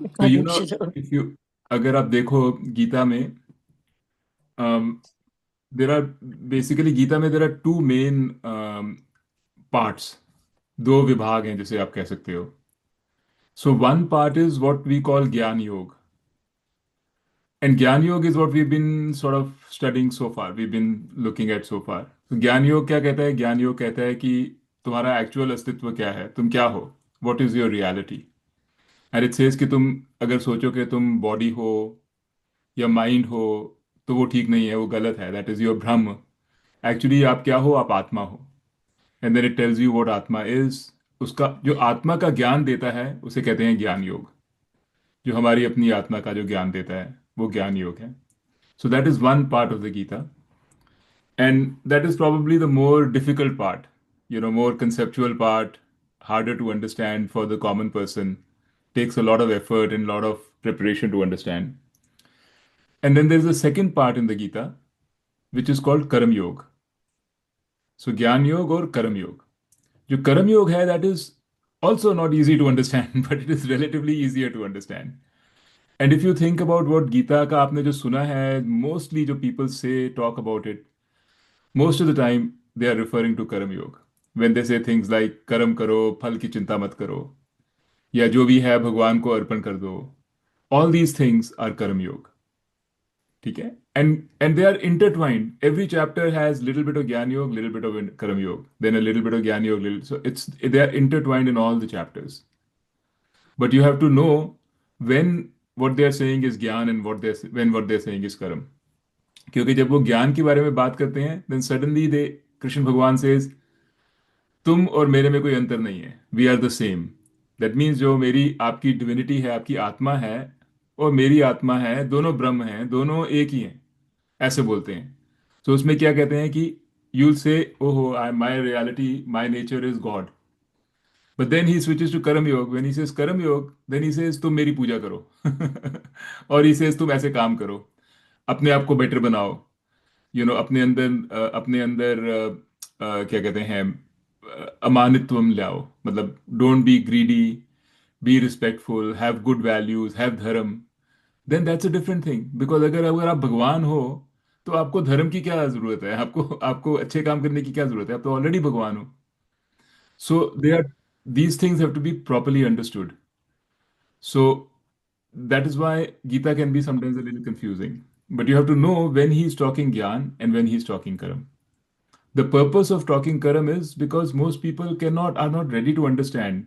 तो Sure. If you अगर आप देखो गीता में, देर आर बेसिकली गीता में there are two main parts, दो विभाग हैं जिसे आप कह सकते हो. So one part is what we call gyan yoga. And Gyan Yoga is what we've been sort of studying so far. We've been looking at so far. तो ज्ञान योग क्या कहता है? ज्ञान योग कहता है कि तुम्हारा एक्चुअल अस्तित्व क्या है, तुम क्या हो, what is your reality. And it says कि तुम अगर सोचो कि तुम बॉडी हो या माइंड हो, तो वो ठीक नहीं है, वो गलत है, that is your bhram. Actually आप क्या हो? आप आत्मा हो. And then it tells you what atma is. उसका जो आत्मा का ज्ञान देता है उसे कहते हैं ज्ञान योग. जो हमारी अपनी आत्मा का जो ज्ञान देता है वो ज्ञान योग है. So that is one part of the Gita, and that is probably the more difficult part, more conceptual part, harder to understand for the common person, takes a lot of effort and a lot of preparation to understand. And then there's a second part in the Gita, which is called Karam Yoga. So Gyan Yoga or Karam Yoga. जो कर्म योग है, that is also not easy to understand, but it is relatively easier to understand. And if you think about what Gita का आपने जो सुना है, mostly जो people say talk about it, most of the time they are referring to कर्म योग. When they say things like कर्म करो, फल की चिंता मत करो, या जो भी है भगवान को अर्पण कर दो, all these things are कर्म योग. ठीक है. And they are intertwined. Every chapter has little bit of ज्ञान योग, little bit of कर्म योग, then a little bit of ज्ञान योग, little, so it's they are intertwined in all the chapters. But you have to know when what they are saying is ज्ञान and what they're saying is कर्म. क्योंकि जब वो ज्ञान के बारे में बात करते हैं, देन सडनली दे कृष्ण भगवान से, तुम और मेरे में कोई अंतर नहीं है, we are the same. That means जो मेरी आपकी डिविनिटी है, आपकी आत्मा है, और मेरी आत्मा है, दोनों ब्रह्म हैं, दोनों एक ही हैं, ऐसे बोलते हैं. तो उसमें क्या कहते हैं कि यूल से ओहो, I my reality, my nature is God. But then he switches to karma yoga. When he says कर्म योग, देन ही सेज तुम मेरी पूजा करो. और ही सेज तुम ऐसे काम करो, अपने आप को बेटर बनाओ, अपने अंदर क्या कहते हैं, अमानित्वम लाओ. मतलब don't be greedy, be respectful, have good values, have dharma. Then that's a different thing. Because अगर अगर आप भगवान हो, तो आपको धर्म की क्या जरूरत है? आपको आपको अच्छे काम करने की क्या जरूरत है? आप तो ऑलरेडी भगवान हो. So they are, these things have to be properly understood. So that is why Gita can be sometimes a little confusing. But you have to know when he is talking Gyan and when he is talking Karam. The purpose of talking Karam is because most people are not ready to understand.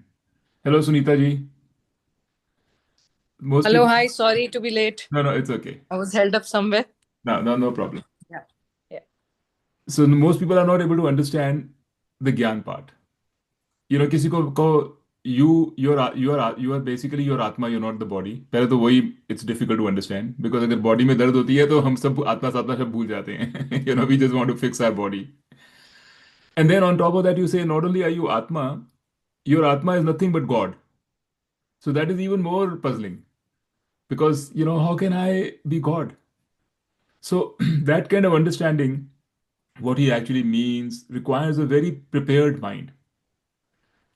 Hello, Sunita ji. Most Hello, people, hi. Sorry to be late. no, no, it's okay. I was held up somewhere. No, no, no problem. Yeah. Yeah. So most people are not able to understand the Gyan part. किसी को you are basically your आत्मा, you're not the body. पहले तो वही, it's difficult to understand because अगर body में दर्द होती है तो हम सब आत्मा सात्मा सब भूल जाते हैं. We just want to fix our body. And then on top of that, you say not only are you Atma, your Atma is nothing but God. So that is even more puzzling because, how can I be God? So that kind of understanding, what he actually means, requires a very prepared mind.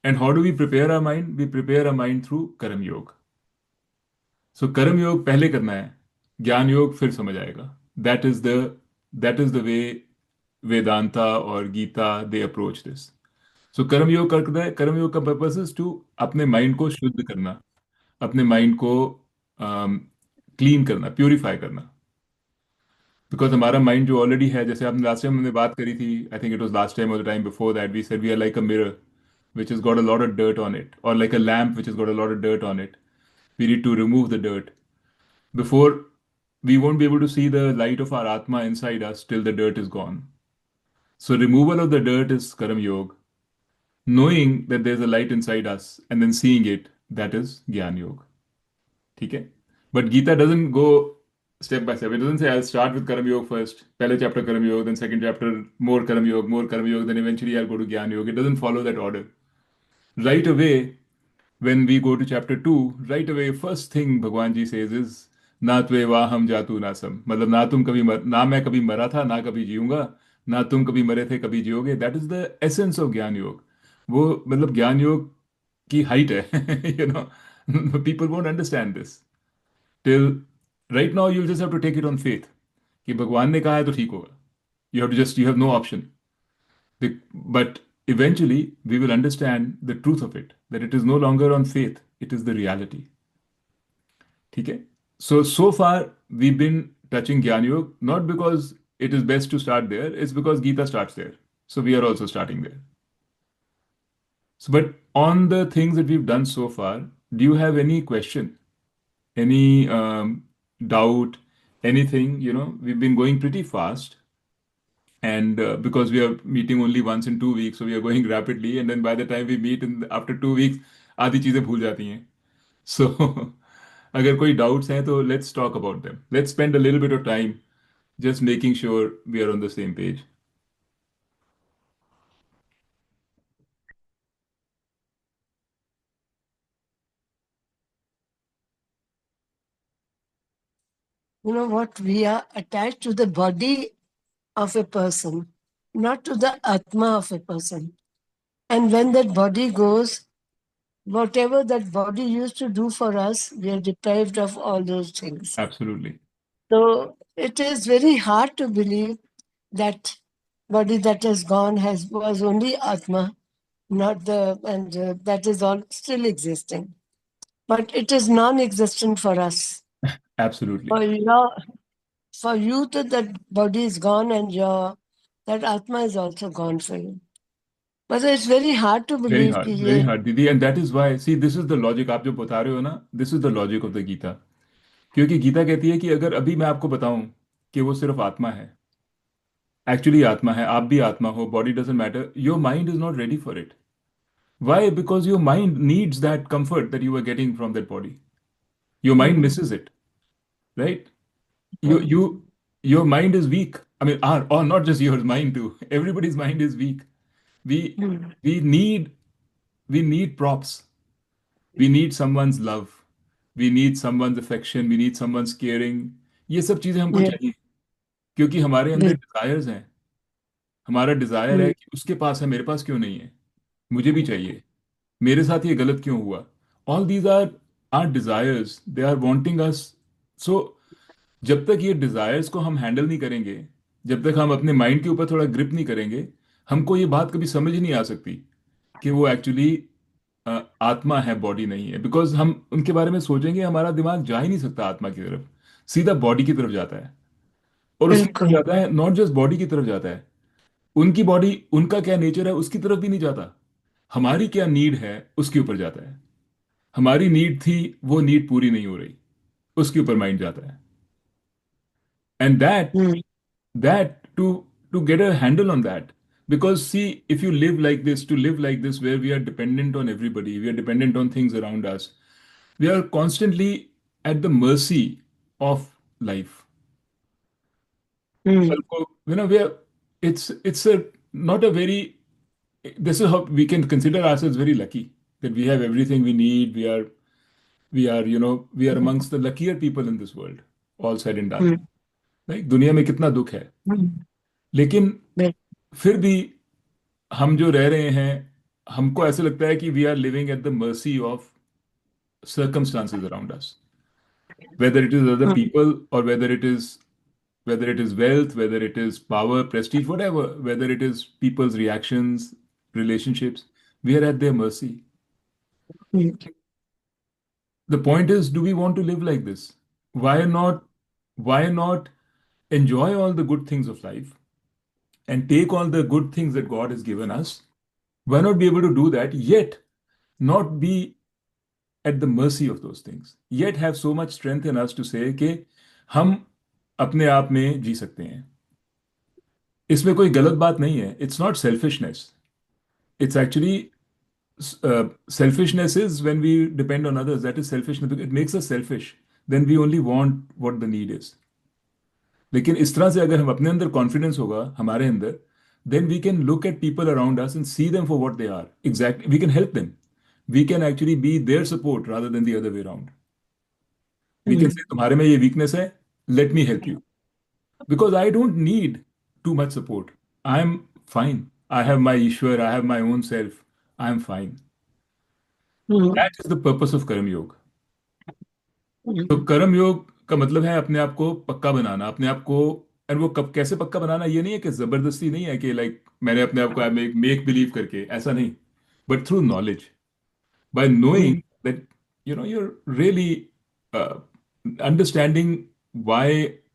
And how do we prepare our mind? We prepare our mind through Karam Yoga. So कर्म योग पहले करना है, ज्ञान योग फिर समझ आएगा. That is the that is the way Vedanta और गीता दे अप्रोच दिस. सो कर्म योग करता है. कर्म योग का पर्पस इज टू अपने माइंड को शुद्ध करना, अपने माइंड को क्लीन करना, प्यूरिफाई करना. बिकॉज हमारा माइंड जो ऑलरेडी है, जैसे आपने लास्ट टाइम हमने बात करी थी, I think it was last time और the time before that, we said we are like a mirror which has got a lot of dirt on it, or like a lamp which has got a lot of dirt on it. We need to remove the dirt. Before, we won't be able to see the light of our Atma inside us till the dirt is gone. So, removal of the dirt is Karam Yoga. Knowing that there's a light inside us and then seeing it, that is Gyan Yoga. Okay? But Gita doesn't go step by step. It doesn't say, I'll start with Karam Yoga first, pehle chapter Karam Yoga, then second chapter more Karam Yoga, then eventually I'll go to Gyan Yoga. It doesn't follow that order. Right away, when we go to chapter 2, right away, first thing Bhagwan ji says is, ना त्वे वाह हम जातु ना सम. मतलब ना मैं कभी मरा था, ना कभी जीऊंगा, ना तुम कभी मरे थे कभी जियोगे. That is the essence of gyan yoga. वो मतलब ज्ञान योग की हाइट है. You know People won't understand this till right now. You'll just have to take it on faith कि भगवान ने कहा है तो ठीक होगा. You have no option. But eventually we will understand the truth of it, that it is no longer on faith, it is the reality. ठीक है. So far we've been touching Gyan Yoga not because it is best to start there, it's because Gita starts there, so we are also starting there. So, but on the things that we've done so far, do you have any question, any doubt, anything? We've been going pretty fast, and because we are meeting only once in 2 weeks, so we are going rapidly. And then by the time we meet after 2 weeks, आधी चीजें भूल जाती हैं. So, अगर कोई doubts हैं, तो let's talk about them. Let's spend a little bit of time just making sure we are on the same page. You know what? We are attached to the body of a person, not to the Atma of a person. And when that body goes, whatever that body used to do for us, we are deprived of all those things. Absolutely. So it is very hard to believe that body that has gone was only Atma, not that is all still existing. But it is non-existent for us. Absolutely. For you that body is gone and that Atma is also gone for you. But it's very hard to Very believe hard, कि very ये hard, दीदी. And that is why, see, this is the logic आप जो बता रहे हो ना, this is the logic of the Gita. क्योंकि गीता कहती है कि अगर अभी मैं आपको बताऊं कि वो सिर्फ आत्मा है, एक्चुअली आत्मा है, आप भी आत्मा हो, body doesn't matter, your mind is not ready for it. Why? Because your mind needs that comfort that you are getting from that body. Your mind misses it, right? You your mind is weak. I mean, or not just yours, mine too. Everybody's mind is weak. We we need we need props. We need someone's love. We need someone's affection. We need someone's caring. ये सब चीजें हमको yeah, चाहिए क्योंकि हमारे अंदर yeah, desires हैं. हमारा डिजायर है कि उसके पास है, मेरे पास क्यों नहीं है, मुझे भी चाहिए, मेरे साथ ये गलत क्यों हुआ. All these are desires, they are wanting us. So जब तक ये डिजायर्स को हम हैंडल नहीं करेंगे, जब तक हम अपने माइंड के ऊपर थोड़ा ग्रिप नहीं करेंगे, हमको ये बात कभी समझ ही नहीं आ सकती कि वो एक्चुअली आत्मा है, बॉडी नहीं है. बिकॉज हम उनके बारे में सोचेंगे, हमारा दिमाग जा ही नहीं सकता आत्मा की तरफ, सीधा बॉडी की तरफ जाता है. और उसकी तरफ बिल्कुल जाता है, नॉट जस्ट बॉडी की तरफ जाता है, उनकी बॉडी, उनका क्या नेचर है उसकी तरफ भी नहीं जाता, हमारी क्या नीड है उसके ऊपर जाता है. हमारी नीड थी, वो नीड पूरी नहीं हो रही, उसके ऊपर माइंड जाता है. And mm, that to get a handle on that, because see, if you live like this, to live like this where we are dependent on everybody, we are dependent on things around us, we are constantly at the mercy of life. mm, So, we are, it's a not a very, this is how we can consider ourselves very lucky that we have everything we need. We are amongst the luckier people in this world, all said and done. mm, Like दुनिया में कितना दुख है, mm, लेकिन bill- फिर भी हम जो रह रहे हैं, हमको ऐसा लगता है कि we are living at the mercy of circumstances around us, whether it is other mm, people, or whether it is wealth, whether it is power, prestige, whatever, whether it is people's reactions, relationships, we are at their mercy. mm, The point is, do we want to live like this? Why not enjoy all the good things of life and take all the good things that God has given us? Why not be able to do that, yet not be at the mercy of those things, yet have so much strength in us to say कि हम अपने आप में जी सकते हैं. इसमें कोई गलत बात नहीं है. It's not selfishness. It's actually selfishness is when we depend on others. That is selfishness because it makes us selfish. Then we only want what the need is. लेकिन इस तरह से अगर हम अपने अंदर कॉन्फिडेंस होगा हमारे अंदर, then we can look at people around us and see them for what they are. Exactly. We can help them. We can actually be their support rather than the other way around. We can mm, say तुम्हारे में ये weakness है, let me help you. Because I don't need too much support. I'm fine. I have my Ishwar, I have my own self. I'm fine. Mm, that is the purpose of कर्म योग। तो mm, कर्म योग का मतलब है अपने आप को पक्का बनाना, अपने आप को। और वो कब कैसे पक्का बनाना, ये नहीं है कि जबरदस्ती नहीं है कि लाइक मैंने अपने आप को मेक बिलीव करके, ऐसा नहीं। But through knowledge, by knowing mm, that you're really understanding why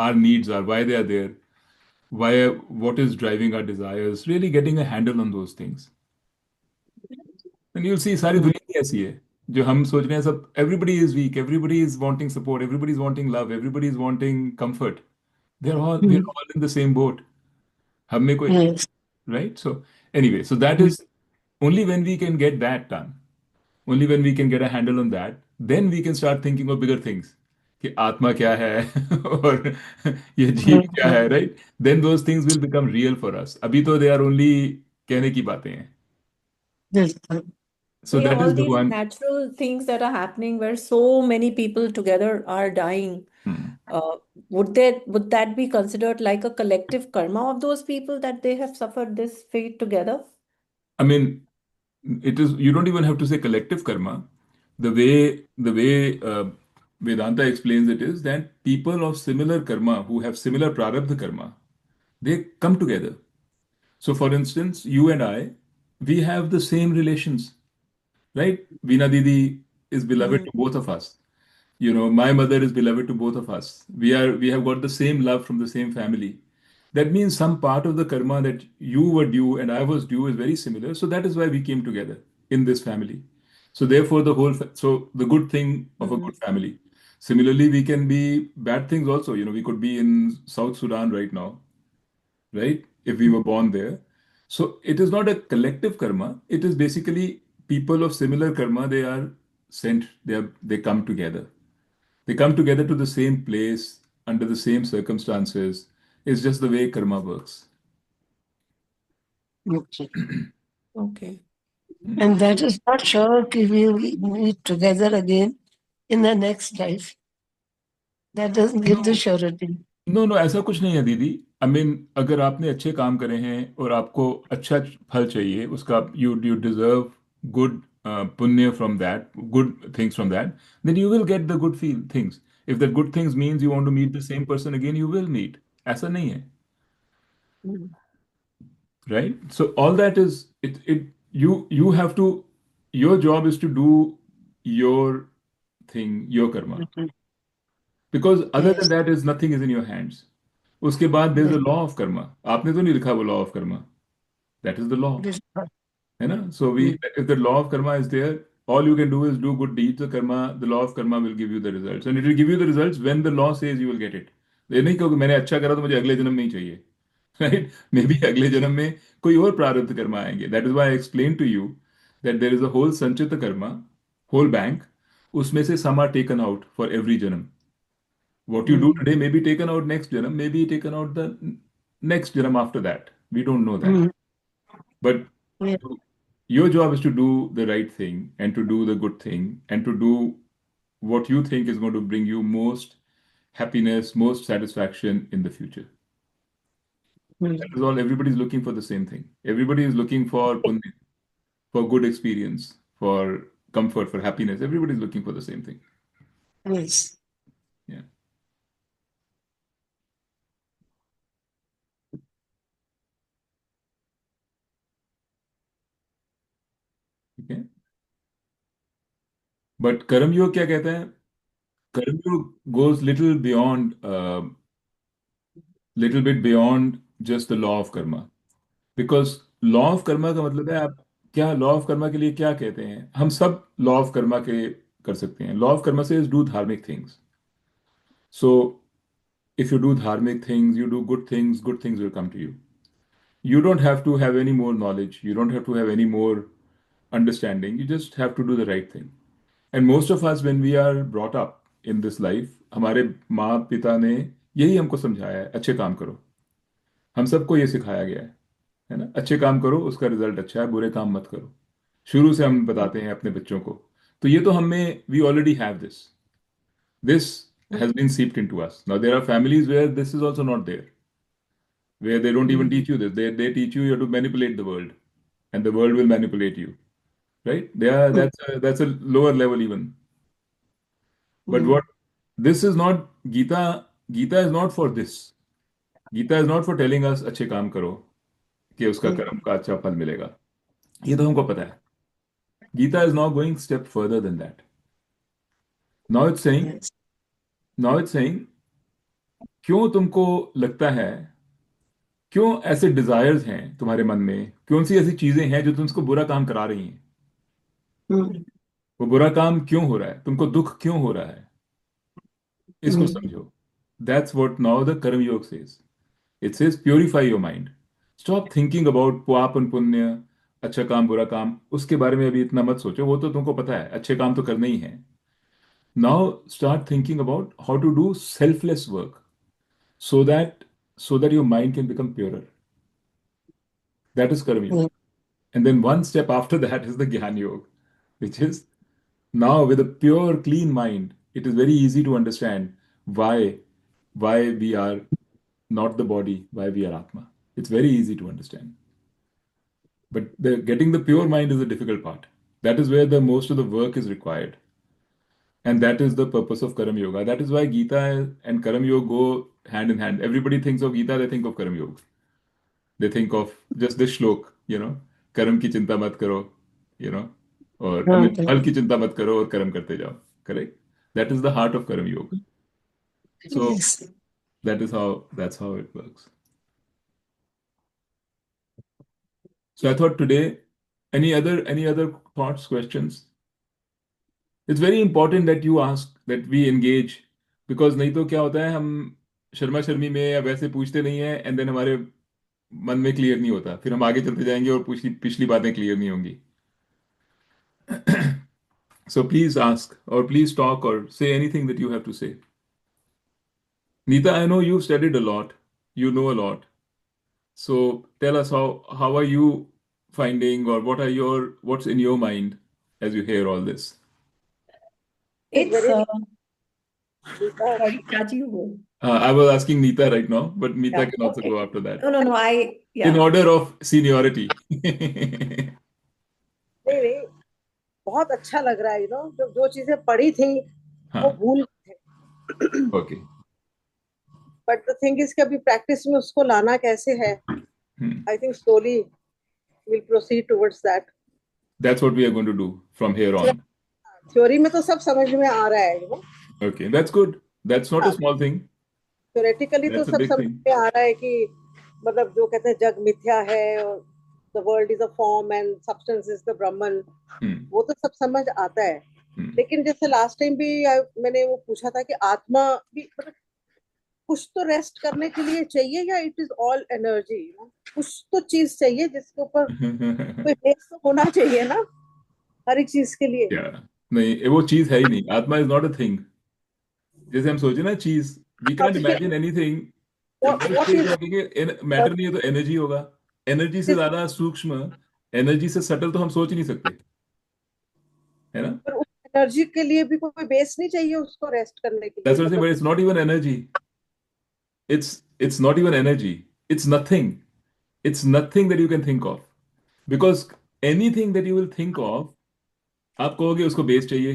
our needs are, why they are there, why, what is driving our desires, really getting a handle on those things. And you'll see सारी mm, दुनिया ही ऐसी है, जो हम सोच रहे हैं सब, everybody is weak, everybody is wanting support, everybody is wanting love, everybody is wanting comfort. We're mm. all in the same boat. हम में कोई, Yes. right? So anyway, so that Mm, is only when we can get that done, only when we can get a handle on that, then we can start thinking of bigger things, कि आत्मा क्या है और ये जीव mm, क्या है, right? Then those things will become real for us. अभी तो they are only कहने की बातें हैं. yes. So So yeah, that all is these Bhagwan. natural things that are happening where so many people together are dying, Hmm. would that be considered like a collective karma of those people that they have suffered this fate together? I mean, it is, you don't even have to say collective karma. The way Vedanta explains it is that people of similar karma who have similar prarabdha karma, they come together. So for instance, you and I, we have the same relations, right? Veena Didi is beloved Mm. to both of us. My mother is beloved to both of us. We have got the same love from the same family. That means some part of the karma that you were due and I was due is very similar. So that is why we came together in this family. So therefore, so the good thing of a Mm. good family. Similarly, we can be bad things also. We could be in South Sudan right now, right? If we were born there. So it is not a collective karma. It is basically people of similar karma. They are sent. They come together. They come together to the same place under the same circumstances. It's just the way karma works. Okay. Okay. And that is not sure if we will meet together again in the next life. That doesn't give the No, surety. No no, ऐसा कुछ नहीं है दीदी। I mean, अगर आपने अच्छे काम करे हैं और आपको अच्छा फल चाहिए उसका, you deserve good punya from that, good things from that, then you will get the good feel things. If that good things means you want to meet the same person again, you will meet. ऐसा नहीं है, Mm, right? So all that is you have to, your job is to do your thing, your karma, mhm. because other than Yes. that is nothing is in your hands. उसके बाद there is Yes. A law of karma. आपने तो नहीं लिखा वो law of karma, that is the law, Yes. है ना? So we, Mm, if the law of karma is there, all you can do is do good deeds, the law of karma will give you the results, and it will give you the results when the law says you will get it. ये नहीं कहो कि मैंने अच्छा करा तो मुझे अगले जन्म में ही चाहिए, राइट? मे बी अगले जन्म में कोई और प्रारब्ध कर्मा आएंगे। That is why I explain to you that there is a whole sanchit karma, whole bank, उसमें से some are taken out for every janam. What you do mm, today may be taken out next janam, may be taken out the next janam after that. We don't know that. mm. But Yeah. your job is to do the right thing and to do the good thing and to do what you think is going to bring you most happiness, most satisfaction in the future. That Mm. is all. Everybody is looking for the same thing. Everybody is looking for punya, for good experience, for comfort, for happiness. Everybody is looking for the same thing. Yes. Yeah. Okay. But कर्म योग क्या कहता है? कर्म योग goes little bit beyond just the law of karma, because law of karma का मतलब है, आप क्या लॉ ऑफ कर्मा के लिए क्या कहते हैं? हम सब लॉ ऑफ कर्मा के कर सकते हैं। लॉ ऑफ कर्मा से do dharmic things. So if you do dharmic things, you do good things will come to you. You don't have to have any more knowledge, you don't have to have any more understanding, you just have to do the right thing. And most of us, when we are brought up in this life, हमारे माँ पिता ने यही हमको समझाया है, अच्छे काम करो। हम सबको ये सिखाया गया है ना? अच्छे काम करो, उसका रिजल्ट अच्छा है, बुरे काम मत करो। शुरू से हम बताते हैं अपने बच्चों को। तो ये तो हमें, we already have this has been seeped into us. Now there are families where this is also not there, where they don't even Mm. teach you this. They teach you have to manipulate the world, and the world will manipulate you, right? That's a lower level even. But Mm. what this is not Gita. Gita is not for this. Gita is not for telling us अच्छे काम करो कि उसका Mm. कर्म का अच्छा फल मिलेगा. ये तो हमको पता है. Gita is now going step further than that. Now it's saying, Yes. now it's saying, क्यों तुमको लगता है, क्यों ऐसे डिजायर्स हैं तुम्हारे मन में, कौन सी ऐसी चीजें हैं जो तुमको बुरा काम करा रही हैं? Mm. वो बुरा काम क्यों हो रहा है, तुमको दुख क्यों हो रहा है, इसको Mm. समझो. That's what now the Karma Yoga says. It says purify your mind. Stop thinking about पाप और पुण्य, अच्छा काम बुरा काम, उसके बारे में अभी इतना मत सोचो, वो तो तुमको पता है, अच्छे काम तो करने ही हैं. Now start thinking about how to do selfless work so that your mind can become purer. That is Karma Yoga. Mm. And then one step after that is the Gyan Yoga, which is now with a pure, clean mind, it is very easy to understand why we are not the body, why we are Atma. It's very easy to understand. But getting the pure mind is the difficult part. That is where the most of the work is required. And that is the purpose of Karma Yoga. That is why Gita and Karma Yoga go hand in hand. Everybody thinks of Gita, they think of Karma Yoga. They think of just this shlok, कर्म की चिंता मत करो, you know, और I mean, Okay. फल की चिंता मत करो और कर्म करते जाओ. Correct? That is the heart of Karma Yoga. So Yes. that's how it works. So I thought today, any other thoughts, questions? It's very important that you ask, that we engage, because नहीं तो क्या होता है, हम शर्मा शर्मी में या वैसे पूछते नहीं है, एंड देन हमारे मन में क्लियर नहीं होता, फिर हम आगे चलते जाएंगे और पिछली पिछली बातें क्लियर नहीं होंगी. So please ask, or please talk, or say anything that you have to say. Neeta, I know you've studied a lot, you know a lot. So tell us how are you finding, or what's in your mind as you hear all this? It's very sorry, Chachi, you go. I was asking Neeta right now, but Neeta Yeah, can also okay. go after that. No, In yeah. order of seniority. नहीं नहीं बहुत अच्छा लग रहा है जो चीजें पढ़ी थी वो हाँ, भूल गए थे okay. But the thing is कि अभी प्रैक्टिस में उसको लाना कैसे है Hmm. I think slowly will proceed towards that That's what we are going to do from here on. Theory में तो सब समझ में आ रहा है Okay, that's good. That's not a small thing. Theoretically तो That's a सब big समझ thing. में आ रहा है कि मतलब जो कहते हैं जग मिथ्या है और the world is a form and substance is the Brahman Hmm. वो तो सब समझ आता है Hmm. लेकिन जैसे लास्ट टाइम भी मैंने वो पूछा था कि आत्मा भी मतलब कुछ तो रेस्ट करने के लिए चाहिए या इट इज ऑल एनर्जी कुछ तो चीज चाहिए जिसके ऊपर कोई बेस तो होना चाहिए ना हर एक चीज के लिए Yeah. नहीं, वो चीज है ही नहीं. आत्मा इज नॉट अ थिंग. जैसे हम सोचे ना चीज, वी अब कैन देखिए imagine anything. what is matter नहीं है तो एनर्जी होगा. एनर्जी से ज्यादा सूक्ष्म, एनर्जी से सटल तो हम सोच ही नहीं सकते, है ना? पर उस एनर्जी के लिए भी कोई बेस नहीं चाहिए उसको रेस्ट करने के That's लिए what I'm saying, मतलब but it's not even energy. It's not even energy. It's nothing. It's nothing that you can think of. Because anything that you will think of, आप कहोगे उसको बेस चाहिए.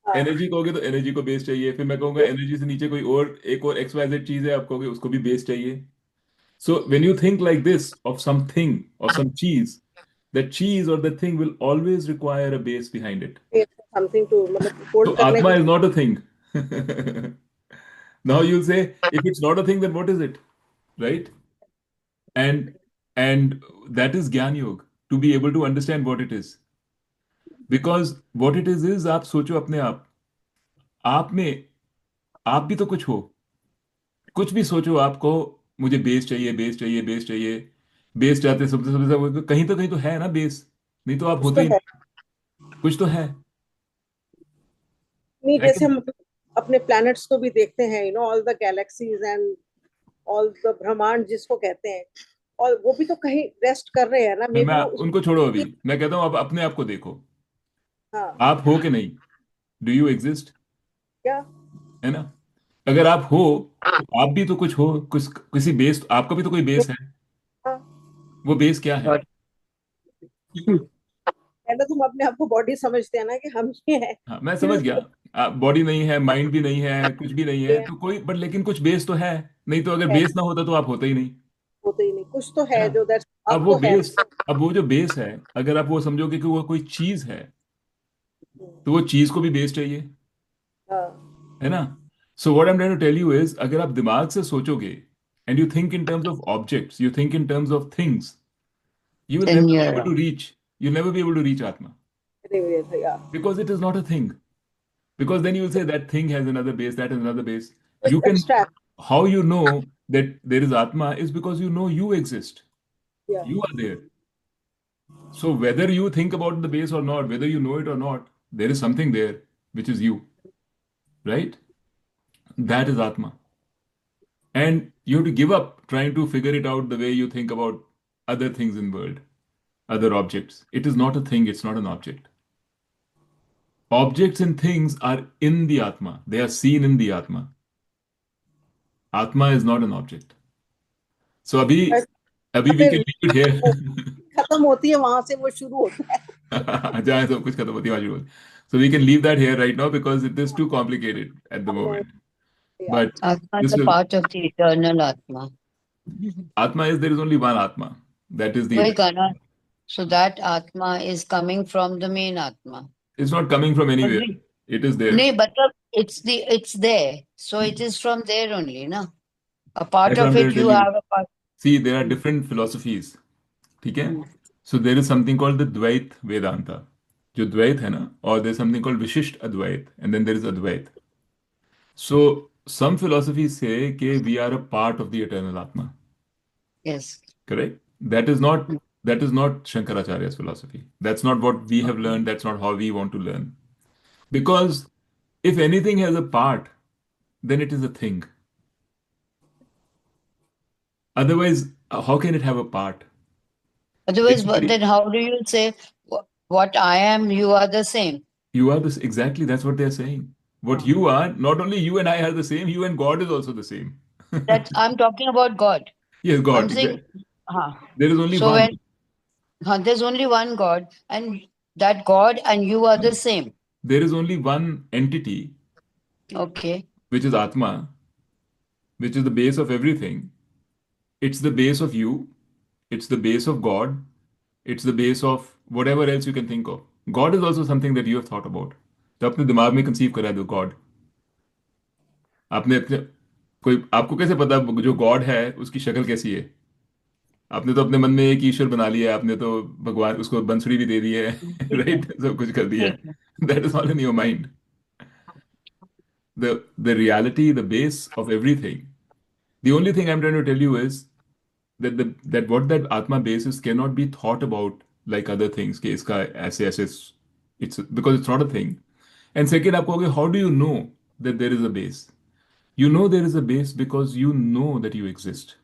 हाँ, energy कहोगे तो energy को base चाहिए. फिर मैं कहूंगा एनर्जी से नीचे कोई और एक और XYZ चीज है, आप कहोगे उसको भी बेस चाहिए. So when you think like this of something or some cheese, that cheese or that thing will always require a base behind it. Something to मतलब होल्ड So करने Atma के is not a thing. Now you'll say, if it's not a thing, then what is it? Right? And that is Gyan Yoga, to be able to understand what it is. Because what it is आप सोचो अपने आप में, आप भी तो कुछ हो. कुछ भी सोचो, आपको मुझे बेस चाहिए, बेस चाहिए, बेस चाहिए. बेस चाहते सबसे सबसे कहीं तो है ना बेस. नहीं तो आप कुछ होते तो ही है नहीं. कुछ तो है. नहीं है कि जैसे नहीं? हम अपने प्लैनेट्स को भी देखते हैं all the galaxies and all the ब्रह्मांड जिसको कहते हैं और वो भी तो कहीं रेस्ट कर रहे हैं ना मे मैं बी वो उनको छोड़ो अभी. मैं कहता हूँ आप अपने आप को देखो. हाँ आप हो कि नहीं? Do you exist? क्या है ना? अगर आप हो, तो आप भी तो कुछ हो, किसी बेस, आपका भी तो कोई बेस है. हाँ वो बेस क्या है? कहना तुम अपने आप को बॉडी समझते हैं ना कि हम ये है, हाँ मैं फिर समझ गया, बॉडी नहीं है, माइंड भी नहीं है, कुछ भी नहीं है, ये तो कोई बट लेकिन कुछ बेस तो है। नहीं तो अगर है, बेस ना होता तो आप होते ही नहीं, होते ही नहीं, कुछ तो है है ना। जो दैट अब अब वो तो है। बेस, अब वो जो बेस है, अगर आप वो समझोगे कि वो कोई चीज है, तो वो चीज को भी बेस चाहिए, हाँ, है ना। So what I am trying to tell you is, अगर आप दिमाग से सोचोगे and you think in terms of objects, you think in terms of things, you will Then never be you're able to wrong. reach, you'll never be able to reach Atma, anyway, yeah. because it is not a thing. Because then you will say that thing has another base, that is another base. It's You can, abstract. how you know that there is Atma is because you know you exist. Yeah. You are there. So whether you think about the base or not, whether you know it or not, there is something there which is you, right? That is Atma. And you have to give up trying to figure it out the way you think about other things in world, other objects. It is not a thing, it's not an object. Objects and things are in the Atma. They are seen in the Atma. Atma is not an object. So बस अभी we पे can leave it here. खत्म होती है वहां से वो शुरू होता है। जहाँ सब कुछ खत्म होती है वहाँ शुरू होती है. So we can leave that here right now because it is too complicated at the नहीं, moment. yeah. But Atma is this a will, part of the eternal Atma. Atma is, there is only one Atma. That is the Wait, eternal. Kana. So that Atma is coming from the main Atma. It's not coming from anywhere. Agree. It is there. No, but it's there. So it is from there only, no? A part That's what of I'm trying it to you tell you. have a part. See, there are different philosophies. ठीक है. Hmm. So there is something called the Dvait Vedanta. जो द्वैत है ना, or there's something called Vishisht Advait, and then there is Advait. So some philosophies say that we are a part of the eternal Atma. Yes. Correct? That is not Shankaracharya's philosophy. That's not what we have learned. That's not how we want to learn. Because if anything has a part, then it is a thing. Otherwise, how can it have a part? Otherwise, Basically, then how do you say what I am, you are the same? you are this exactly. That's what they're saying. What you are, not only you and I are the same. You and God is also the same. That I'm talking about God. Yes, I'm God. saying, Exactly. huh. There is only So one. there's only one God, and that God and you are the same. There is only one entity, Okay. which is Atma, which is the base of everything. It's the base of you. It's the base of God. It's the base of whatever else you can think of. God is also something that you have thought about. तो अपने दिमाग में conceive करा दो God. आपने अपने, कोई आपको कैसे पता जो गॉड है उसकी शक्ल कैसी है? आपने तो अपने मन में एक ईश्वर बना लिया है, आपने तो भगवान उसको बंसुरी भी दे दी है, ठीक है, राइट, सब कुछ कर दिया ठीक है. है. That is all in your mind. The reality, the base of everything. The only thing I'm trying to tell you is that what that Atma base is cannot be thought about like other things. कि इसका ऐसे ऐसे, it's because it's not a thing. And second, आप कहोगे, how do you know that there is a base? You know there is a base because you know that you exist.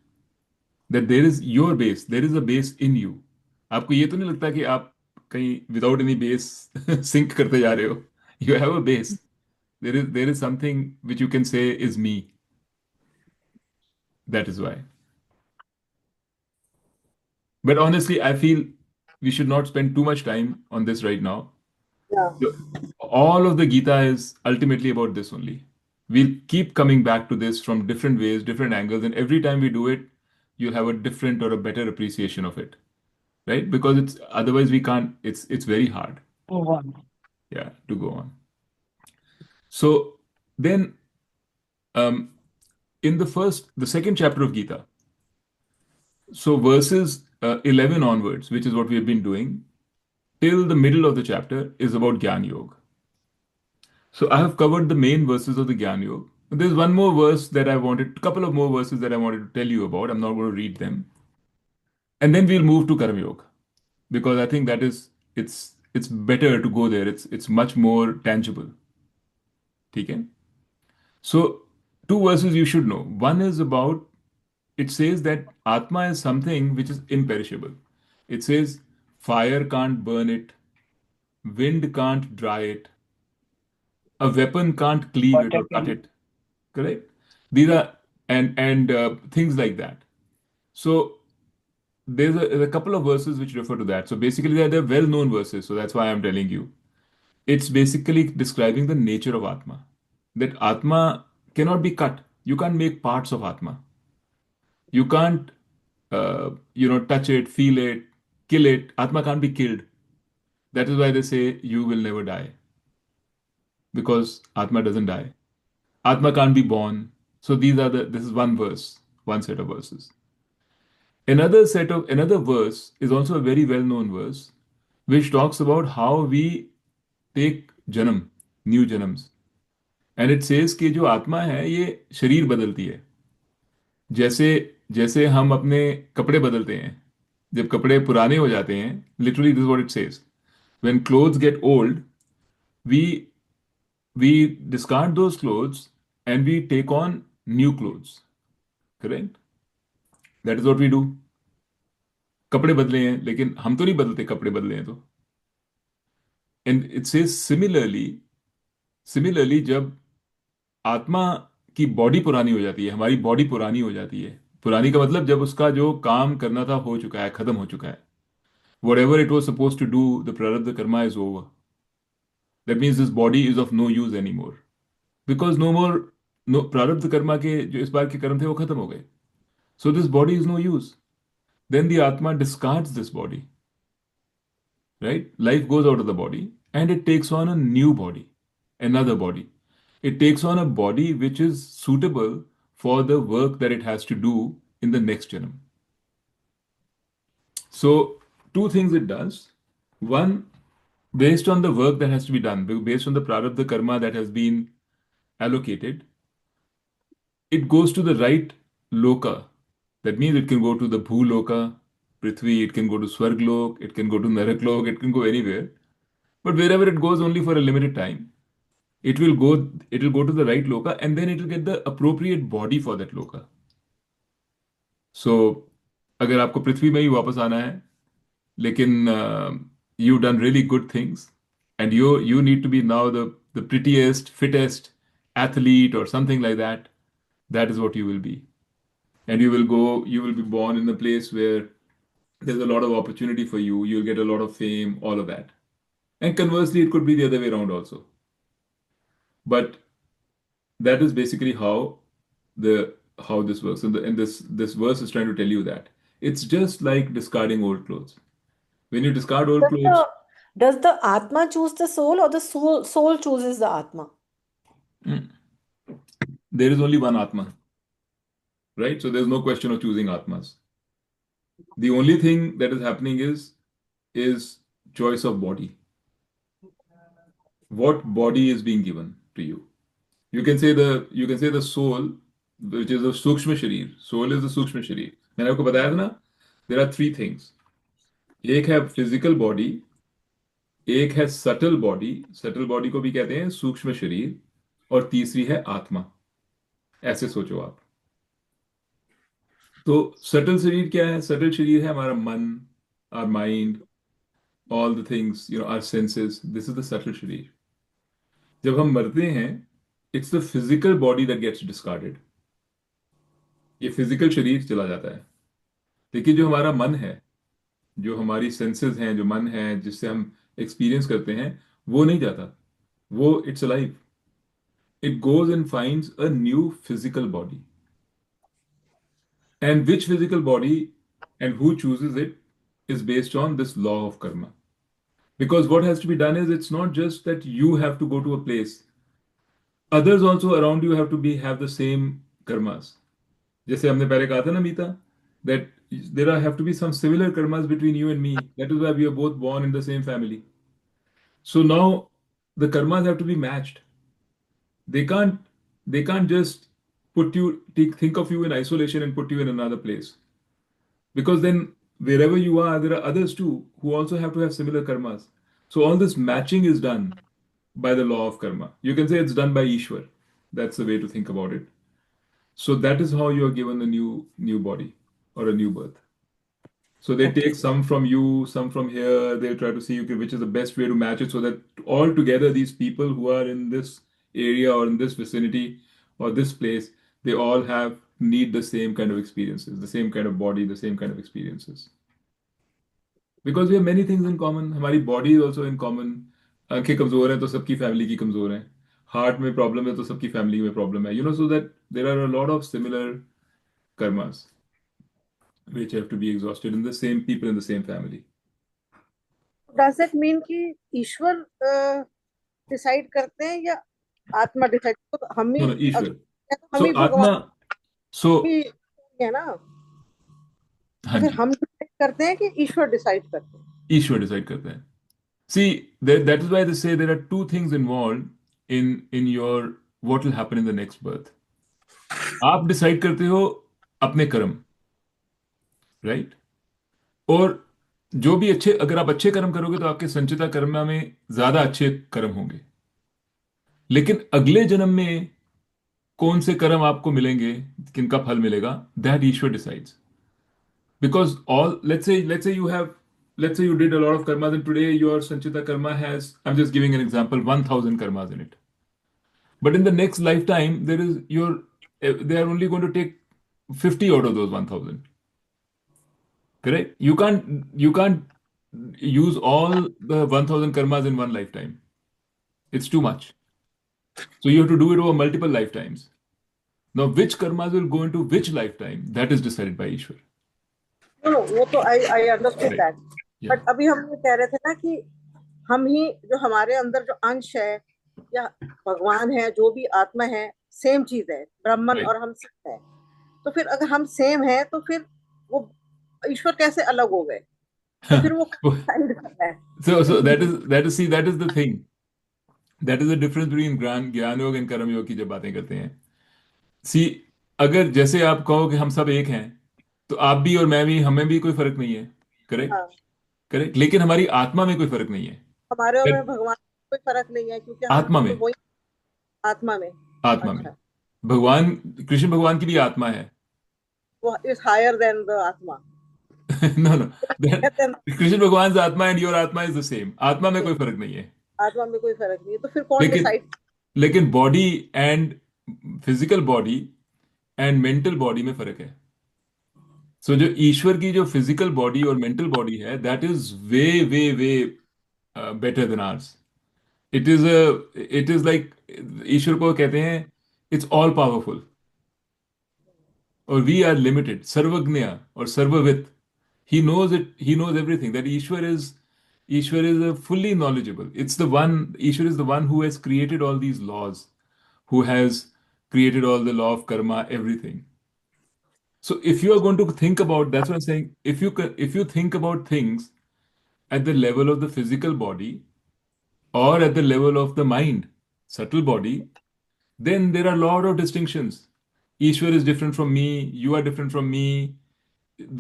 That there is your base. There is a base in you. आपको ये तो नहीं लगता कि आप कहीं without any base sink करते जा रहे हो. You have a base. There is something which you can say is me. That is why. But honestly, I feel we should not spend too much time on this right now. Yeah. All of the Gita is ultimately about this only. We'll keep coming back to this from different ways, different angles, and every time we do it, you'll have a different or a better appreciation of it, right? Because it's otherwise we can't. It's very hard, Move on. yeah, to go on. So then, um, in the second chapter of Gita, so verses 11 onwards, which is what we have been doing, till the middle of the chapter is about Gyan Yoga. So I have covered the main verses of the Gyan Yoga. There's one more verse that I wanted, a couple of more verses that I wanted to tell you about. I'm not going to read them. And then we'll move to Karma Yoga because I think that is, it's better to go there. It's much more tangible. Okay? So two verses you should know. One is about, it says that Atma is something which is imperishable. It says fire can't burn it, wind can't dry it, a weapon can't cleave it Water or cut can. it. Correct? These are, and things like that. So there's a couple of verses which refer to that. So basically, they're well-known verses. So that's why I'm telling you. It's basically describing the nature of Atma. That Atma cannot be cut. You can't make parts of Atma. You can't, touch it, feel it, kill it. Atma can't be killed. That is why they say you will never die. Because Atma doesn't die. Atma can't be born. So this is one verse, one set of verses. Another verse is also a very well-known verse, which talks about how we take janam, new janams. And it says कि जो आत्मा है ये शरीर बदलती है जैसे जैसे हम अपने कपड़े बदलते हैं जब कपड़े पुराने हो जाते हैं literally this what it says when clothes get old we we discard those clothes and we take on new clothes correct that is what we do कपड़े बदले हैं लेकिन हम तो नहीं बदलते कपड़े बदले हैं तो एंड इट सेज सिमिलरली जब आत्मा की बॉडी पुरानी हो जाती है हमारी बॉडी पुरानी हो जाती है पुरानी का मतलब जब उसका जो काम करना था हो चुका है खत्म हो चुका है whatever it was supposed to do the prarabdha karma is over that means this body is of no use anymore because no more no prarabdha karma के जो इस बार के कर्म थे वो खत्म हो गए so this body is no use then the atma discards this body right life goes out of the body and it takes on a new body another body it takes on a body which is suitable for the work that it has to do in the next janam. So, two things it does. One, based on the work that has to be done, based on the prarabdha karma that has been allocated, it goes to the right loka. That means it can go to the bhuloka, prithvi, it can go to swarglok, it can go to naraklok, it can go anywhere. But wherever it goes only for a limited time. It will go to the right loka and then it will get the appropriate body for that loka. So अगर आपको पृथ्वी में ही वापस आना है लेकिन you've done really good things and you need to be now the prettiest fittest athlete or something like that that is what you will be and you will be born in a place where there's a lot of opportunity for you'll get a lot of fame all of that and conversely it could be the other way around also. But that is basically how this works. And this verse is trying to tell you that it's just like discarding old clothes. When you discard old clothes, Does the Atma choose the soul or the soul chooses the Atma? there is only one Atma, right? So there's no question of choosing Atmas. The only thing that is happening is choice of body. What body is being given to you? You can say the soul, which is a सूक्ष्म शरीर. Soul is the सूक्ष्म शरीर. मैंने आपको बताया था ना. There are three things. एक है physical body, एक है subtle body. Subtle body को भी कहते हैं सूक्ष्म शरीर, और तीसरी है आत्मा. ऐसे सोचो आप. तो subtle शरीर क्या है? Subtle शरीर है हमारा मन, our mind, all the things, our senses. This is the subtle शरीर. जब हम मरते हैं it's the physical body that gets discarded. ये physical शरीर चला जाता है लेकिन जो हमारा मन है जो हमारी senses हैं जो मन है जिससे हम experience करते हैं वो नहीं जाता वो it's alive. It goes and finds a new physical body. And which physical body and who chooses it is based on this law of karma. Because what has to be done is it's not just that you have to go to a place. Others also around you have to have the same karmas. जैसे हमने पहले कहा था ना मीता that there have to be some similar karmas between you and me. That is why we are both born in the same family. So now the karmas have to be matched. They can't just think of you in isolation and put you in another place. Because then wherever you are, there are others too who also have to have similar karmas. So all this matching is done by the law of karma. You can say it's done by Ishwar. That's the way to think about it. So that is how you are given a new body or a new birth. So they take some from you, some from here. They'll try to see which is the best way to match it so that all together these people who are in this area or in this vicinity or this place, they all need the same kind of experiences, the same kind of body, the same kind of experiences. Because we have many things in common. हमारी body is also in common. आंखें कमजोर हैं तो सबकी family की कमजोर हैं. Heart में प्रॉब्लम है तो सबकी फैमिली में प्रॉब्लम है. So that there are a lot of similar karmas which have to be exhausted in the same people in the same family. Does it mean कि ईश्वर डिसाइड करते हैं या आत्मा डिसाइड? तो हम ही No, no, अगर ईश्वर. है तो हम So ही भगवान आत्मा. So ही है ना, हाँ तो फिर जी, हम डिसाइड करते हैं कि ईश्वर डिसाइड करते हैं? ईश्वर डिसाइड करते हैं. See, that is why they say there are two things involved in your what will happen in the next birth. आप डिसाइड करते हो अपने कर्म, राइट? और जो भी अच्छे, अगर आप अच्छे कर्म करोगे तो आपके संचिता कर्म में ज्यादा अच्छे कर्म होंगे. लेकिन अगले जन्म में कौन से कर्म आपको मिलेंगे, किनका फल मिलेगा, that Ishwar decides. Because all, let's say you have, let's say you did a lot of karmas and today your sanchita karma has, I'm just giving an example, 1000 karmas in it. But in the next lifetime there is your, they are only going to take 50 out of those 1000. Correct? You can't use all the 1000 karmas in one lifetime. It's too much. So you have to do it over multiple lifetimes. Now which karmas will go into which lifetime, that is decided by Ishwar. No, वो तो I understood Right. That. Yeah. But अभी हम ये कह रहे थे ना कि हम ही जो हमारे अंदर जो अंश है या भगवान है, जो भी आत्मा है, सेम चीज है, ब्राह्मण Right. और हम सेम है. तो फिर अगर हम सेम है तो फिर वो ईश्वर कैसे अलग हो गए? तो फिर वो डिसाइड करना है So कि that is the thing. That is the difference between ज्ञान योग एंड कर्म योग की जब बातें करते हैं. सी, अगर जैसे आप कहो कि हम सब एक हैं, तो आप भी और मैं भी, हमें भी कोई फर्क नहीं है. करेक्ट. हाँ, करेक्ट. लेकिन हमारी आत्मा में कोई फर्क नहीं है. हमारे और में That- भगवान में कोई फर्क नहीं है क्योंकि हम आत्मा तो में. वही आत्मा में. आत्मा में. अच्छा, भगवान, कृष्ण भगवान की भी आत्मा है. वो is higher than the atma. No no, Higher than Krishna Bhagwan atma and your atma is the same. आत्मा में कोई फर्क नहीं है. आत्मा में कोई फर्क नहीं है, तो फिर कौन लेकिन डिसाइड? लेकिन body and physical body and mental body में फर्क है. सो जो ईश्वर की जो फिजिकल बॉडी और मेंटल बॉडी है, that is way way way better than ours. It is like, ईश्वर को कहते हैं इट्स ऑल पावरफुल, और वी आर लिमिटेड. सर्वज्ञ और सर्वविद. He knows everything. That Ishwar is fully knowledgeable. It's the one, Ishwar is the one who has created all these laws, who has created all the law of karma, everything. So if you are going to think about, that's what I'm saying. If you think about things at the level of the physical body or at the level of the mind, subtle body, then there are a lot of distinctions. Ishwar is different from me, you are different from me,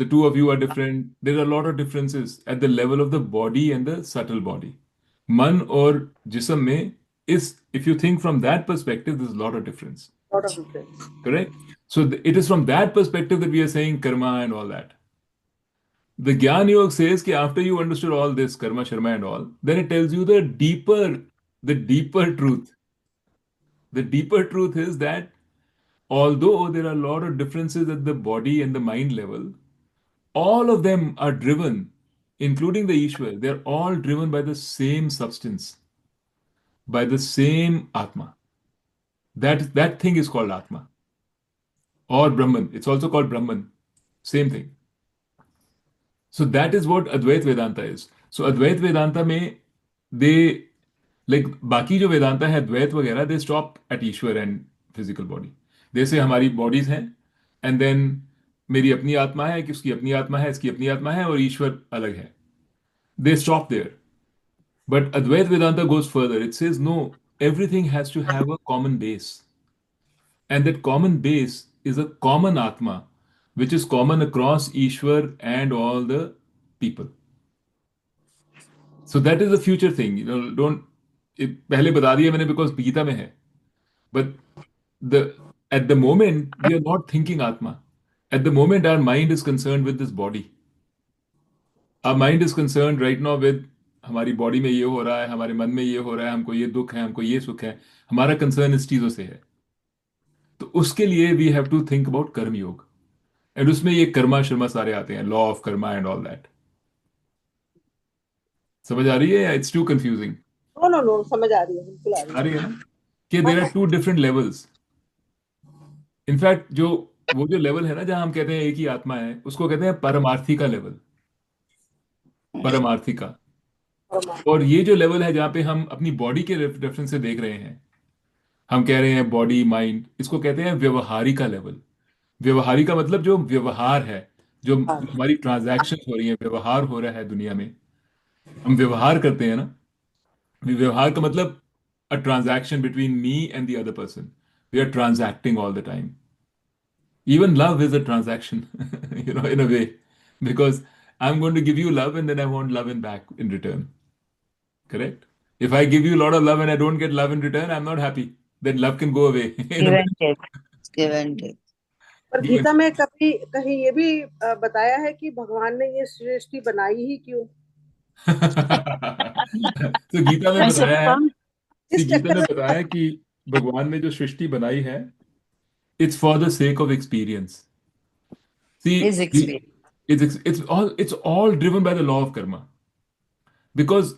the two of you are different. There are a lot of differences at the level of the body and the subtle body. Man or jism mein is, if you think from that perspective, there's a lot of difference. Lot of difference. Correct? So it is from that perspective that we are saying karma and all that. The Gyan Yoga says that after you understood all this, karma, sharma and all, then it tells you the deeper truth. The deeper truth is that although there are a lot of differences at the body and the mind level, all of them are driven, including the Ishwar, they're all driven by the same substance, by the same Atma. That thing is called Atma or Brahman. It's also called Brahman. Same thing. So that is what Advait Vedanta is. So Advait Vedanta में they, like बाकी जो वेदांता है अद्वैत वगैरह, they stop at Ishwar and physical body. they say हमारी bodies हैं and then मेरी अपनी आत्मा है, कि उसकी अपनी आत्मा है, इसकी अपनी आत्मा है, और ईश्वर अलग है. They stop there. But Advait Vedanta goes further. It says no, everything has to have a common base. And that common base is a common Atma, which is common across Ishwar and all the people. So that is the future thing. Don't, पहले बता दिया मैंने because Gita में है. But at the moment we are not thinking Atma. At the moment our mind is concerned with this body. Our mind is concerned right now with हमारी body में ये हो रहा है, हमारे मन में ये हो रहा है, हमको ये दुख है, हमको ये सुख है. हमारा कंसर्न इस चीजों से है. तो उसके लिए we have to think about karma yoga. And उसमें ये कर्मा शर्मा सारे आते हैं, law of karma and all that. समझ आ रही है या it's too confusing? No no no, समझ आ रही है, बिल्कुल आ रही आ है। रही है ना कि हाँ देर आर हाँ। Two different levels. इनफैक्ट जो वो जो लेवल है ना जहां हम कहते हैं एक ही आत्मा है, उसको कहते हैं परमार्थी का लेवल। परमार्थी का। और ये जो लेवल है जहाँ पे हम अपनी बॉडी के रेफरेंस से देख रहे हैं, हम कह रहे हैं बॉडी माइंड, इसको कहते हैं व्यवहारिका लेवल। व्यवहारिका मतलब जो व्यवहार है, जो हाँ हमारी ट्रांजैक्शन हो रही है, व्यवहार हो रहा है दुनिया में, हम व्यवहार करते हैं ना। व्यवहार का मतलब a transaction between me and the other person. We are transacting all the time. Even love is a transaction, in a way, because I'm going to give you love and then I want love in back in return. Correct? If I give you a lot of love and I don't get love in return, I'm not happy. Then love can go away in a Give way. and take. Give and take. पर Give Gita and- में कभी कहीं ये भी बताया है कि भगवान ने ये सृष्टि बनाई ही क्यों, तो गीता में ऐसे बताया है, कौन इस गीता चक्कर में में। बताया है कि भगवान ने जो सृष्टि बनाई है, it's for the sake of experience. is See, experience? it's all driven by the law of karma. Because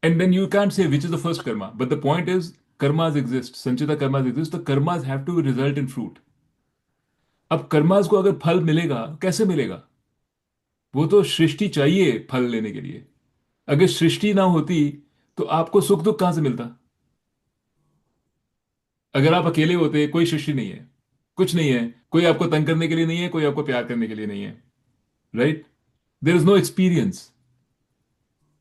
and then you can't say which is the first karma. But the point is, karmas exist. Sanchita karmas exist. The karmas have to result in fruit. अब karmas को अगर फल मिलेगा, कैसे मिलेगा? वो तो सृष्टि चाहिए फल लेने के लिए। अगर सृष्टि ना होती तो आपको सुख दुख कहां से मिलता? अगर आप अकेले होते, कोई सृष्टि नहीं है, कुछ नहीं है, कोई आपको तंग करने के लिए नहीं है, कोई आपको प्यार करने के लिए नहीं है, right? There is no experience.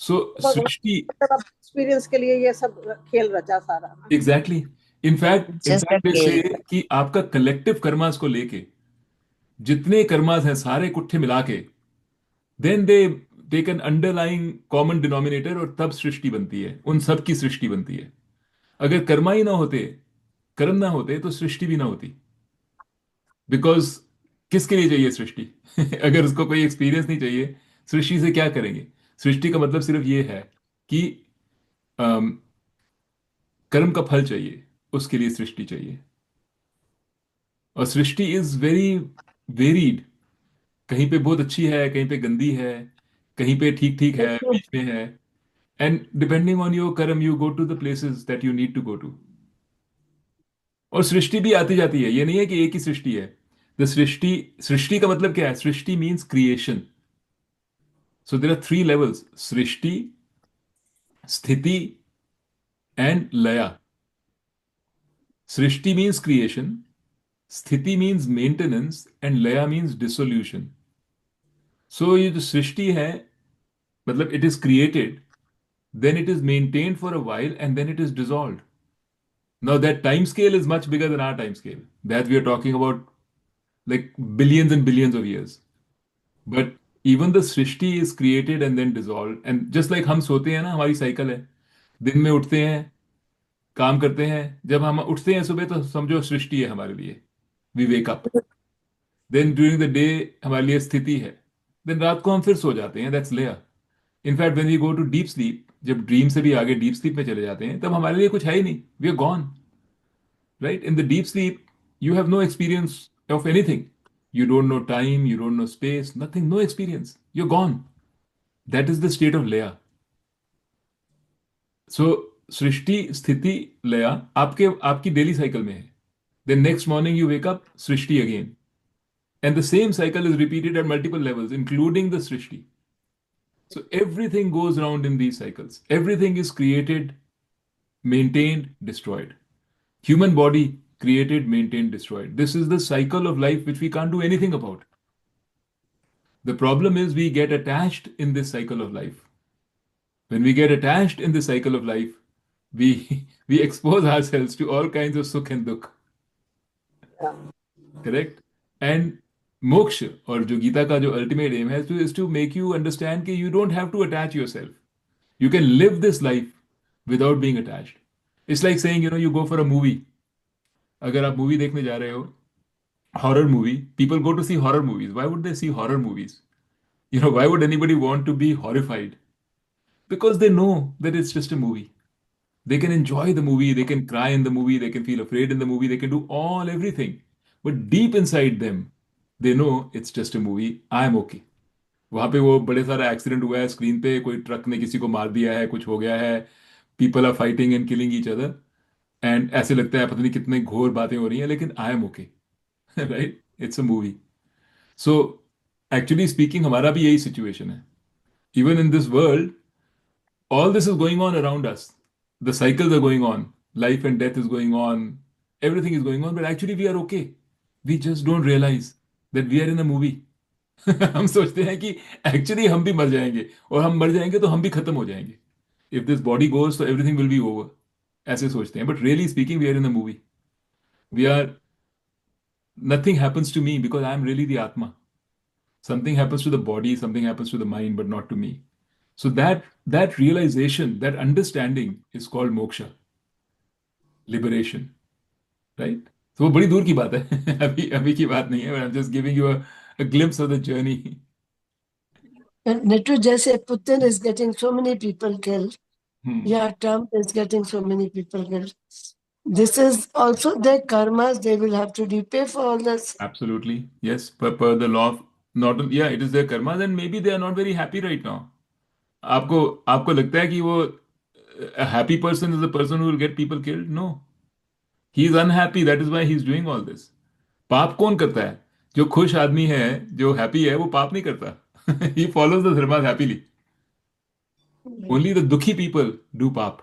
So भगवान सृष्टि, एक्सपीरियंस के लिए ये सब खेल रचा सारा ना। Exactly, in fact Just a in fact they से game. कि आपका कलेक्टिव कर्मास को लेके जितने कर्मास हैं सारे इकट्ठे मिला के, then they take an underlying common denominator, और तब सृष्टि बनती है, उन सब की सृष्टि बनती है। अगर कर्मा ही ना होते, कर्म ना होते, तो सृष्टि भी ना होती। बिकॉज किसके लिए चाहिए सृष्टि? अगर उसको कोई एक्सपीरियंस नहीं चाहिए, सृष्टि से क्या करेंगे? सृष्टि का मतलब सिर्फ ये है कि अम, कर्म का फल चाहिए, उसके लिए सृष्टि चाहिए। और सृष्टि इज वेरी वेरीड। कहीं पे बहुत अच्छी है, कहीं पे गंदी है, कहीं पे ठीक ठीक है, बीच में है। And depending on your karma you go to the places that you need to go to. और सृष्टि भी आती जाती है, ये नहीं है कि एक ही सृष्टि है। द सृष्टि, सृष्टि का मतलब क्या है? Srishti means creation. So there are three levels: srishti, sthiti and laya. Srishti means creation, sthiti means maintenance and laya means dissolution. So ये जो सृष्टि है, मतलब it is created, then it is maintained for a while, and then it is dissolved. Now that time scale is much bigger than our time scale. That we are talking about like billions and billions of years. But even the Srishti is created and then dissolved. And just like हम सोते हैं ना, हमारी cycle है, दिन में उठते हैं, काम करते हैं, जब हम उठते हैं सुबह तो समझो सृष्टि है हमारे लिए, we wake up. Then during the day हमारे लिए स्थिति है, देन रात को हम फिर सो जाते हैं, that's layer. In fact when we go to deep sleep, जब ड्रीम से भी आगे डीप स्लीप में चले जाते हैं, तब हमारे लिए कुछ है ही नहीं, we are gone. Right? In the deep sleep you have no experience of anything. You don't know time, you don't know space, nothing, no experience, you're gone. That is the state of laya. So सृष्टि, स्थिति, लया आपके आपकी daily cycle में है। Then next morning you wake up, srishti again, and the same cycle is repeated at multiple levels including the srishti. So everything goes around in these cycles. Everything is created, maintained, destroyed. Human body created, maintained, destroyed. This is the cycle of life which we can't do anything about. The problem is we get attached in this cycle of life. When we get attached in this cycle of life, we we expose ourselves to all kinds of sukh and dukh. Correct? And moksha, or जो गीता का जो ultimate aim है, is to make you understand कि you don't have to attach yourself. You can live this life without being attached. It's like saying, you go for a movie. अगर आप movie देखने जा रहे हो, horror movie, people go to see horror movies. Why would they see horror movies? Why would anybody want to be horrified? Because they know that it's just a movie. They can enjoy the movie, they can cry in the movie, they can feel afraid in the movie, they can do everything. But deep inside them, they know it's just a movie. I'm okay. वहां पे वो बड़े सारा accident हुआ है, screen पे कोई truck ने किसी को मार दिया है, कुछ हो गया है, people are fighting and killing each other, and ऐसे लगता है पता नहीं कितने घोर बातें हो रही हैं, लेकिन I am okay. Right, it's a movie. So actually speaking हमारा भी यही सिचुएशन है। Even in this world all this is going on around us. The cycles are going on. Life and death is going on. Everything is going on, but actually we are okay. We just don't realize that we are in a movie. हम सोचते हैं कि actually हम भी मर जाएंगे, और हम मर जाएंगे तो हम भी खत्म हो जाएंगे। इफ दिस बॉडी गोज तो एवरीथिंग विल बी ओवर, ऐसे सोचते हैं, but really speaking we are in a movie. We are, nothing happens to me because I am really the atma. Something happens to the body, something happens to the mind, but not to me. So that realization, that understanding is called moksha, liberation, right? So वो बड़ी दूर की बात है। अभी अभी की बात नहीं है, but I'm just giving you a glimpse of the journey. And Netu just said Putin is getting so many people killed. Hmm. Yeah, Trump is getting so many people killed. This is also their karmas. They will have to repay for all this. Absolutely, yes. Per the law of not, yeah, it is their karmas, and maybe they are not very happy right now. आपको आपको लगता है कि वो a happy person is the person who will get people killed? No, he is unhappy. That is why he is doing all this. पाप कौन करता है? जो खुश आदमी है, जो हैप्पी है, वो पाप नहीं करता। He follows the Dharma happily. Only the दुखी पीपल डू पाप,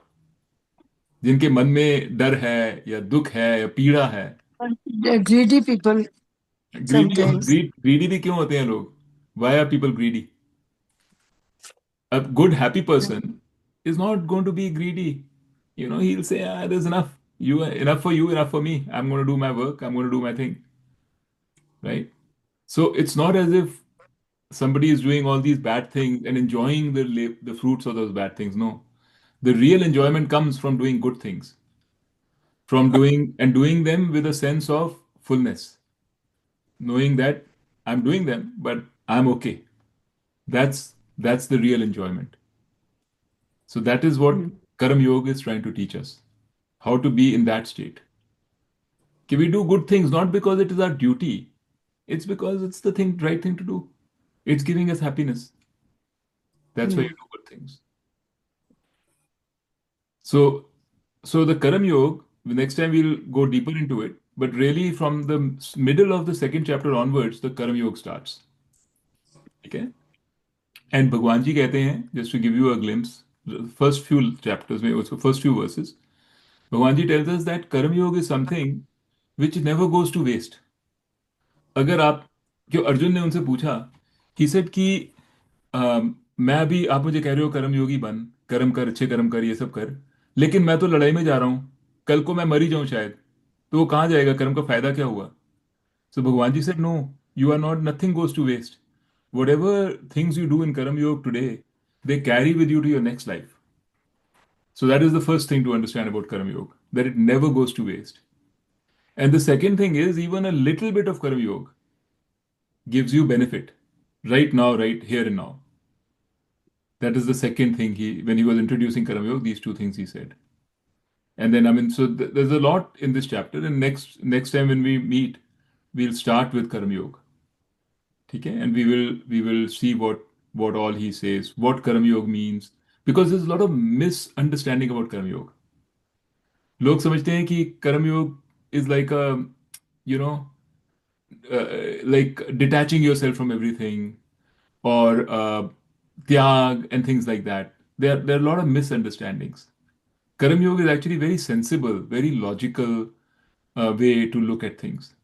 जिनके मन में डर है या दुख है या पीड़ा है। They're greedy people greedy sometimes. Greedy भी क्यों होते हैं लोग? Why are people greedy? A good happy person is not going to be greedy. You know, he'll say, ah, there's enough. You enough for you, enough for me. I'm going to do my work. I'm going to do my thing. Right? So it's not as if somebody is doing all these bad things and enjoying the fruits of those bad things. No. The real enjoyment comes from doing good things, from doing them with a sense of fullness, knowing that I'm doing them, but I'm okay. That's the real enjoyment. So that is what Karam Yoga is trying to teach us, how to be in that state. Can we do good things not because it is our duty, it's because it's the right thing to do. It's giving us happiness. That's why you do good things. So the Karam Yoga, the next time we'll go deeper into it, but really from the middle of the second chapter onwards, the Karam Yoga starts. Okay? And Bhagwan ji कहते हैं, just to give you a glimpse, the first few chapters, first few verses, Bhagwan ji tells us that Karam Yoga is something which never goes to waste. अगर आप, जो अर्जुन ने उनसे पूछा, he said कि मैं अभी, आप मुझे कह रहे हो कर्म योगी बन, कर्म कर, अच्छे कर्म कर, ये सब कर, लेकिन मैं तो लड़ाई में जा रहा हूँ, कल को मैं मर ही जाऊं शायद, तो वो कहाँ जाएगा? कर्म का फायदा क्या हुआ? So Bhagwan ji said no, you are not, nothing goes to waste. Whatever things you do in Karam Yoga today, they carry with you to your next life. So that is the first thing to understand about Karam Yoga, that it never goes to waste. And the second thing is, even a little bit of Karam Yoga gives you benefit right now, right here and now. That is the second thing when he was introducing Karam Yoga, these two things he said. And then, I mean, so there's a lot in this chapter. And next time when we meet, we'll start with Karam Yoga. Okay? And we will see what all he says, what Karam Yoga means, because there's a lot of misunderstanding about Karam Yoga. लोग समझते हैं कि कर्म योग is like a, you know, like detaching yourself from everything, or tyag and things like that. There are a lot of misunderstandings. Karam Yoga is actually very sensible, very logical way to look at things.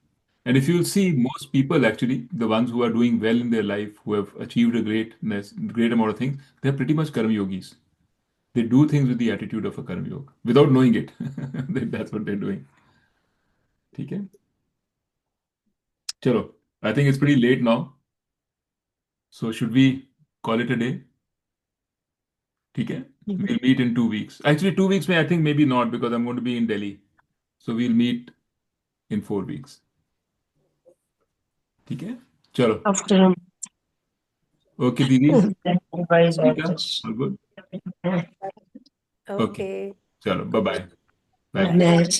And if you'll see, most people actually, the ones who are doing well in their life, who have achieved a great amount of things, they're pretty much Karam Yogis. They do things with the attitude of a Karam Yoga without knowing it. That's what they're doing. Okay? Chalo, I think it's pretty late now. So should we call it a day? Okay? We'll meet in 2 weeks. Actually, 2 weeks, I think maybe not, because I'm going to be in Delhi. So we'll meet in 4 weeks. Okay? Chalo. After him. Okay, Didi. Everybody's Rita, watches. all good? Okay. Chalo, bye-bye. Bye. Good night.